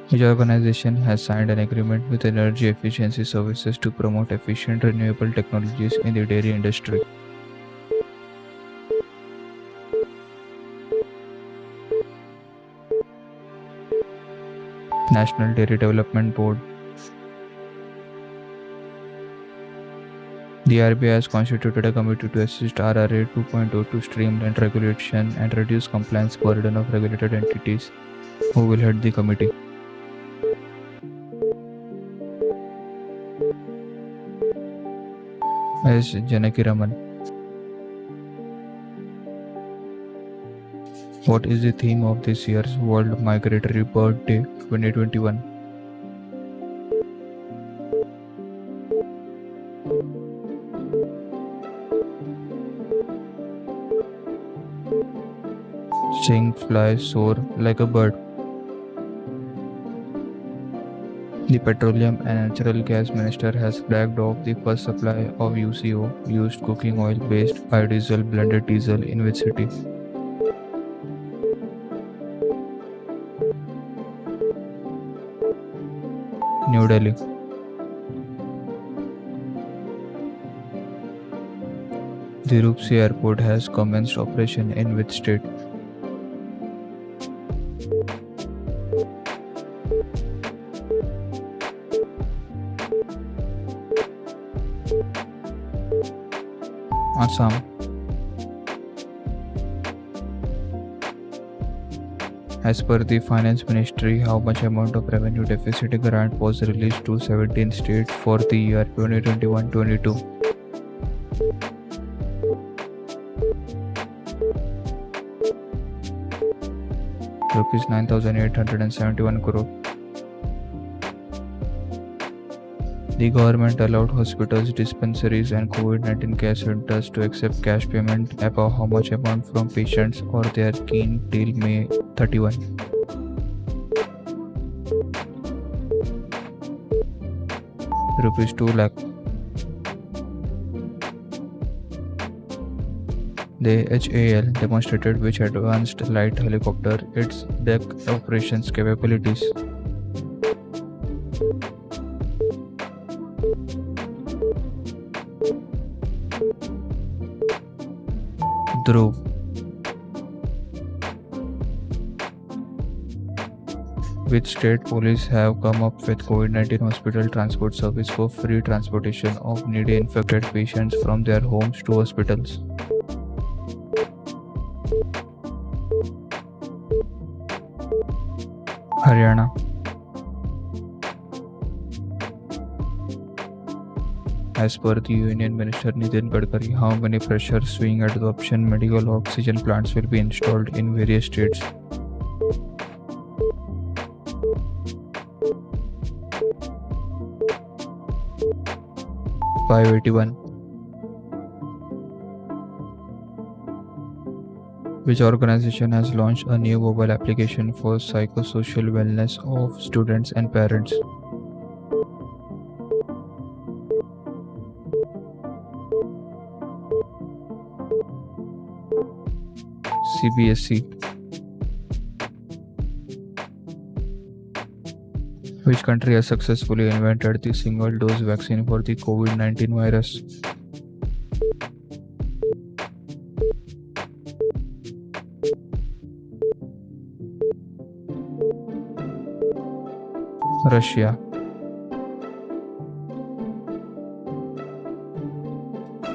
Which organization has signed an agreement with Energy Efficiency Services to promote efficient renewable technologies in the dairy industry? National Dairy Development Board. The RBI has constituted a committee to assist RRA 2.0 to streamline regulation and reduce compliance burden of regulated entities. Who will head the committee? S. Janaki Raman. What is the theme of this year's World Migratory Bird Day 2021? Sing, fly, soar like a bird. The Petroleum and Natural Gas Minister has flagged off the first supply of UCO, used cooking oil based biodiesel blended diesel, in which city? New Delhi. The Rupsi Airport has commenced operation in which state? Assam. As per the Finance Ministry, how much amount of revenue deficit grant was released to 17 states for the year 2021-22? Rupees 9,871 crore. The government allowed hospitals, dispensaries, and COVID-19 care centers to accept cash payment above how much amount from patients or their kin till May 31? Rupees 2 lakh. The HAL demonstrated which advanced light helicopter its deck operations capabilities? Dhruv. Which state police have come up with COVID-19 hospital transport service for free transportation of needy infected patients from their homes to hospitals? Haryana. As per the Union Minister Nitin Gadkari, how many pressure swing adsorption medical oxygen plants will be installed in various states? 581. Which organization has launched a new mobile application for psychosocial wellness of students and parents? CBSE. Which country has successfully invented the single-dose vaccine for the COVID-19 virus? Russia.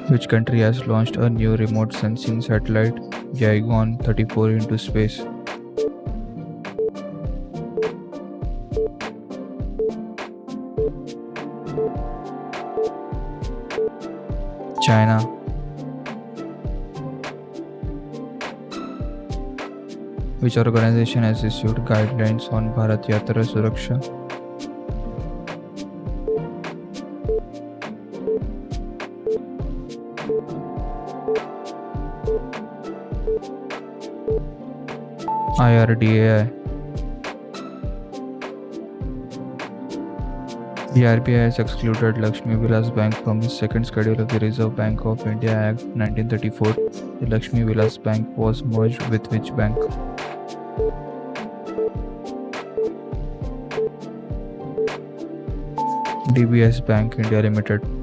Which country has launched a new remote sensing satellite, Yagon 34, into space? China. Which organization has issued guidelines on Bharat Yatra Suraksha? IRDAI. The RBI has excluded Lakshmi Vilas Bank from the second schedule of the Reserve Bank of India Act 1934. The Lakshmi Vilas Bank was merged with which bank? DBS Bank India Limited.